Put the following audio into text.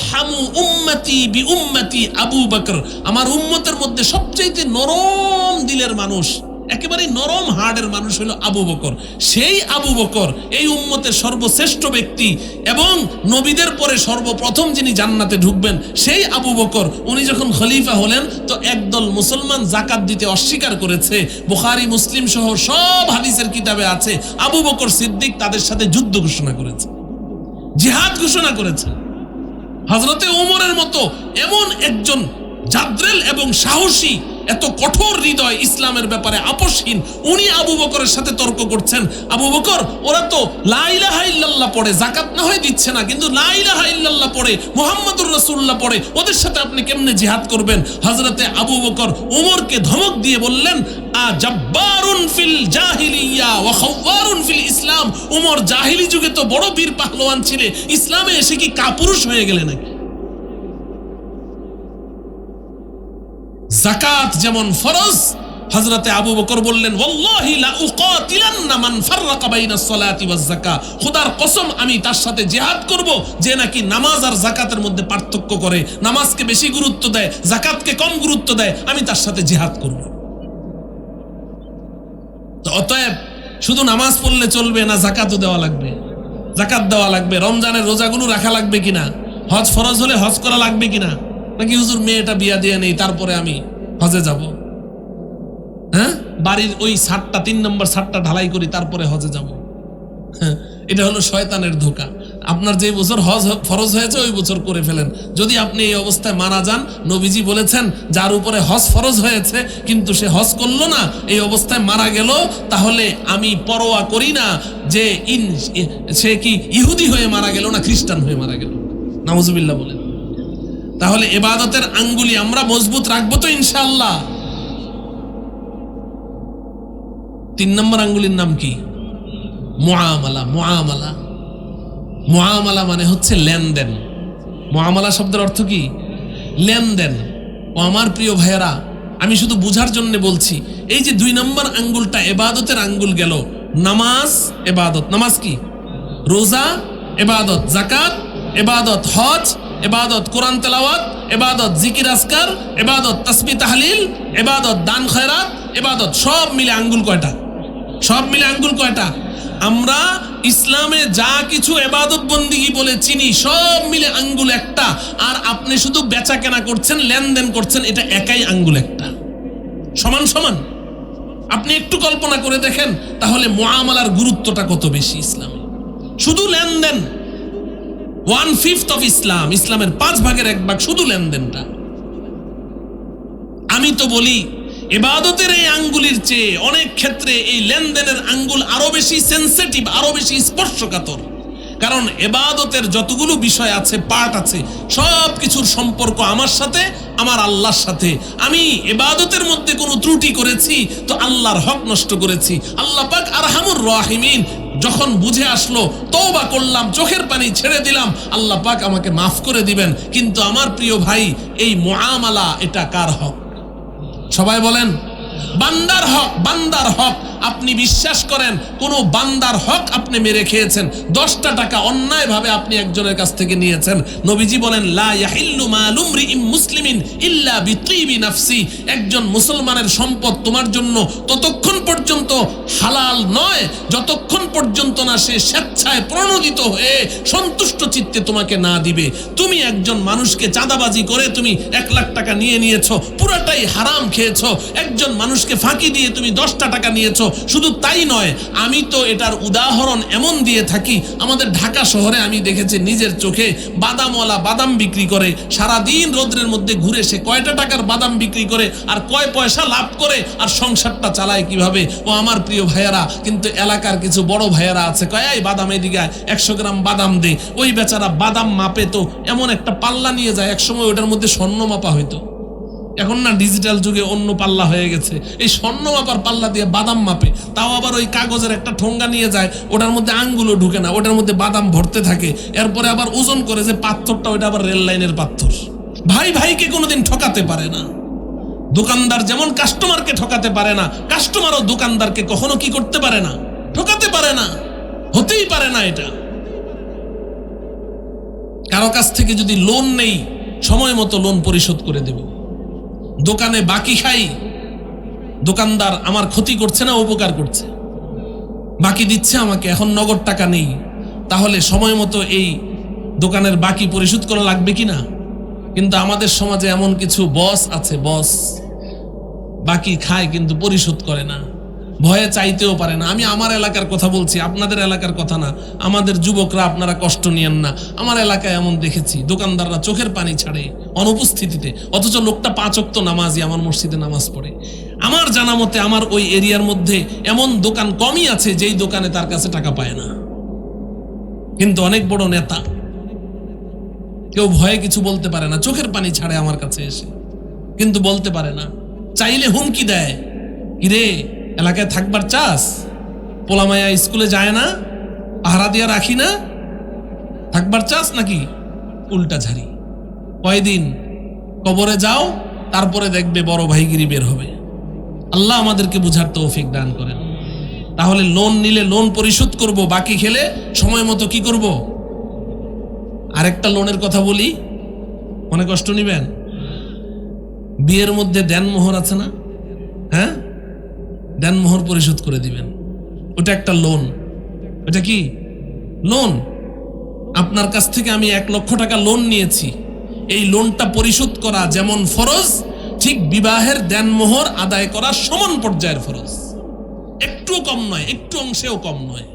আরহামু উম্মতি বিউম্মতি আবু বকর, আমার উম্মতের মধ্যে সবচেয়ে নরম দিলের মানুষ, একেবারে নরম হার্টের মানুষ হলো আবু বকর। সেই আবু বকর এই উম্মতের সর্বশ্রেষ্ঠ ব্যক্তি এবং নবীদের পরে সর্বপ্রথম যিনি জান্নাতে ঢুকবেন সেই আবু বকর, উনি যখন খলিফা হলেন তো একদল মুসলমান যাকাত দিতে অস্বীকার করেছে। বুখারী মুসলিম সহ সব হাদিসের কিতাবে আছে আবু বকর সিদ্দিক তাদের সাথে যুদ্ধ ঘোষণা করেছে, জিহাদ ঘোষণা করেছে। হযরতে ওমরের মতো এমন একজন জাদ্রেল এবং সাহসী, এত কঠোর হৃদয়, ইসলামের ব্যাপারে আপসহীন, উনি আবু বকরের সাথে তর্ক করছেন। আবু বকর, ওরা তো লা ইলাহা ইল্লাল্লাহ পড়ে, যাকাত না হয় দিচ্ছে না, কিন্তু লা ইলাহা ইল্লাল্লাহ পড়ে, মুহাম্মাদুর রাসূলুল্লাহ পড়ে, ওদের সাথে আপনি কেমনে জিহাদ করবেন? হযরতে আবু বকর ওমরকে ধমক দিয়ে বললেন, আজাব্বারুন ফিল জাহিলিয়া ওয়া খাওয়ারুন ফিল ইসলাম। ওমর, জাহিলি যুগে তো বড় বীর পাহলোয়ান ছিলে, ইসলামে এসে কি কাপুরুষ হয়ে গেলে নাকি? যাকাত যেমন ফরজ, হযরতে আবু বকর বললেন, ওয়াল্লাহি লা উকাতিলান্না মান ফাররাকা বাইনাস সালাতি ওয়াজ যাকাত, খোদার কসম আমি তার সাথে জিহাদ করব যে নাকি নামাজ আর যাকাতের মধ্যে পার্থক্য করে, নামাজকে বেশি গুরুত্ব দেয়, যাকাতকে কম গুরুত্ব দেয়, আমি তার সাথে জিহাদ করব। তো অতএব শুধু নামাজ পড়লে চলবে না, যাকাতও দেওয়া লাগবে, যাকাত দেওয়া লাগবে, রমজানের রোজাগুলো রাখা লাগবে কিনা, হজ ফরজ হলে হজ করা লাগবে কিনা, নাকি হুজুর মেয়েটা বিয়া দিয়ে নেই তারপরে আমি হজে যাব, হ্যাঁ বাড়ির ওই 3 নম্বর ছাদটা ঢালাই করি তারপরে হজে যাব। এটা হলো শয়তানের ধোঁকা। আপনার যে বছর হজ ফরজ হয়েছে ওই বছর করে ফেলেন। যদি আপনি এই অবস্থায় মারা যান, নবীজি বলেছেন যার উপরে হজ ফরজ হয়েছে কিন্তু সে হজ করলো না, এই অবস্থায় মারা গেল, তাহলে আমি পরোয়া করি না যে সে কি ইহুদি হয়ে মারা গেল না খ্রিস্টান হয়ে মারা গেল। নাউজুবিল্লাহ বলেন। তাহলে ইবাদতের আঙ্গুলি আমরা মজবুত রাখবো তো ইনশাআল্লাহ। 3 নম্বর আঙ্গুলির নাম কি? মুআমালা। মুআমালা, মুআমালা মানে হচ্ছে লেনদেন। মুআমালা শব্দের অর্থ কি? লেনদেন। ও আমার প্রিয় ভাইয়েরা, আমি শুধু বুঝার জন্য বলছি, এই যে 2 নম্বর আঙ্গুলটা ইবাদতের আঙ্গুল গেল, নামাজ ইবাদত, নামাজ কি? রোজা ইবাদত, যাকাত ইবাদত, হজ ইবাদত, কোরআন তেলাওয়াত ইবাদত, জিকির আজকার ইবাদত, তাসবিহ তাহলিল ইবাদত, দান খয়রাত ইবাদত, সব মিলে আঙ্গুল কয়টা? সব মিলে আঙ্গুল কয়টা? আমরা ইসলামে যা কিছু ইবাদত বন্দিগি বলে চিনি সব মিলে আঙ্গুল একটা। আর আপনি শুধু বেচা কেনা করছেন, লেনদেন করছেন, এটা একাই আঙ্গুল একটা, সমান সমান। আপনি একটু কল্পনা করে দেখেন তাহলে মুআমালার গুরুত্বটা কত বেশি ইসলামে। শুধু লেনদেন 1/5 অফ ইসলাম, ইসলামের 5 ভাগের 1 ভাগ শুধু লেনদেনটা। আমি তো বলি ইবাদতের এই আঙ্গুলির চেয়ে অনেক ক্ষেত্রে এই লেনদেনের আঙ্গুল আরো বেশি সেনসিটিভ, আরো বেশি স্পর্শকাতর। কারণ ইবাদতের যতগুলো বিষয় আছে, পার্ট আছে, সব কিছুর সম্পর্ক আমার সাথে, আমার আল্লাহর সাথে। আমি ইবাদতের মধ্যে কোনো ত্রুটি করেছি তো আল্লাহর হক নষ্ট করেছি। আল্লাহ পাক আরহামুর রাহিমিন, যখন বুঝে আসলো তওবা করলাম, চোখের পানি ছেড়ে দিলাম, আল্লাহ পাক আমাকে মাফ করে দিবেন। কিন্তু আমার প্রিয় ভাই, এই মুআমালা এটা কার হক? সবাই বলেন, বান্দার হক। বান্দার হক। আপনি বিশ্বাস করেন কোন বান্দার হক আপনি মেরে খেয়েছেন, 10টা টাকা অন্যায় ভাবে আপনি একজনের কাছ থেকে নিয়েছেন, নবীজি বলেন লা ইয়াহিল্লু মালু মরিইম মুসলিমিন ইল্লা বিতিবি নাফসি। একজন মুসলমানের সম্পদ তোমার জন্য ততক্ষণ পর্যন্ত হালাল নয় যতক্ষণ পর্যন্ত না সে স্বেচ্ছায় প্রণোদিত হয়ে সন্তুষ্ট চিত্তে তোমাকে না দিবে। তুমি একজন মানুষকে চাঁদাবাজি করে তুমি 1 লাখ টাকা নিয়েছো, পুরাটাই হারাম খেয়েছো। একজন মানুষকে ফাঁকি দিয়ে তুমি 10টা টাকা নিয়েছো। শুধু তাই নয়, আমি তো এটার উদাহরণ এমন দিয়ে থাকি, আমাদের ঢাকা শহরে আমি দেখেছি নিজের চোখে বাদামওয়ালা বাদাম বিক্রি করে, সারাদিন রোদ্রের মধ্যে ঘুরে সে কয়টা টাকার বাদাম বিক্রি করে আর কয় পয়সা লাভ করে আর সংসারটা চালায় কিভাবে। ও আমার প্রিয় ভাইয়েরা, কিন্তু এলাকার কিছু বড় ভাইয়েরা আছে, কয় এই বাদাম এদিকে 100 গ্রাম বাদাম দে। ওই বেচারা বাদাম মাপে তো এমন একটা পাল্লা নিয়ে যায়, একসময় ওটার মধ্যে স্বর্ণ মাপা হইতো, এখন না ডিজিটাল যুগে অন্য পাল্লা হয়ে গেছে, এই স্বর্ণ মাপার পাল্লা দিয়ে বাদাম মাপে। তাও আবার ওই কাগজের একটা ঠোঙ্গা নিয়ে যায়, ওটার মধ্যে আঙ্গুলও ঢুকে না, ওটার মধ্যে বাদাম ভরতে থাকে। এরপরে আবার ওজন করে যে পাথরটা, ওইটা আবার রেল লাইনের পাথর। ভাই ভাইকে কোনোদিন ঠকাতে পারে না। দোকানদার যেমন কাস্টমারকে ঠকাতে পারে না, কাস্টমারও দোকানদারকে কখনো কি করতে পারে না? ঠকাতে পারে না, হতেই পারে না এটা। কারো কাছ থেকে যদি লোন নেই সময় মতো লোন পরিশোধ করে দেব। দোকানে বাকি খাই, দোকানদার আমার ক্ষতি করছে না উপকার করছে? বাকি দিচ্ছে আমাকে, এখন নগদ টাকা নেই, তাহলে সময় মতো এই দোকানের বাকি পরিশোধ করা লাগবে কিনা? কিন্তু আমাদের সমাজে এমন কিছু বস আছে, বস বাকি খায় কিন্তু পরিশোধ করে না, ভয়ে চাইতেও পারে না। আমি আমার এলাকার কথা বলছি, আপনাদের এলাকার কথা না। আমাদের যুবকরা, আপনারা কষ্ট নিয়েন না। আমার এলাকায় এমন দেখেছি, দোকানদাররা চোখের পানি ছাড়ে অনুপস্থিতিতে, অথচ লোকটা 5 ওয়াক্ত নামাজি, আমার মসজিদে নামাজ পড়ে। আমার জানা মতে আমার ওই এরিয়ার মধ্যে এমন দোকান কমই আছে যেই দোকানে তার কাছে টাকা পায় না, কিন্তু অনেক বড় নেতা। কেউ ভয়ে কিছু বলতে পারে না, চোখের পানি ছাড়ে আমার কাছে এসে, কিন্তু বলতে পারে না। চাইলে হুমকি দেয়, কিরে এলাকায় থাকবার চাস? পোলামায়া স্কুলে যায় না, পাহারা দিয়া রাখি না, থাকবার চাস নাকি? উল্টা ঝাড়ি। কয়দিন কবরে যাও, তারপরে দেখবে বড় ভাইগিরি বের হবে। আল্লাহ আমাদেরকে বুঝার তৌফিক দান করেন। তাহলে লোন নিলে লোন পরিশোধ করব, বাকি খেলে সময় মতো কি করব? আরেকটা লোনের কথা বলি, মনে কষ্ট নিবেন। বিয়ের মধ্যে দেনমোহর আছে না? হ্যাঁ, দেনমোহর পরিশোধ করে দিবেন, ওটা একটা লোন। ওটা কি লোন? আপনার কাছ থেকে আমি 1 লক্ষ টাকা লোন নিয়েছি, এই লোনটা পরিশোধ করা যেমন ফরজ, ঠিক বিবাহের দেনমোহর আদায় করা সমান পর্যায়ের ফরজ। একটুও কম নয়, একটু অংশেও কম নয়।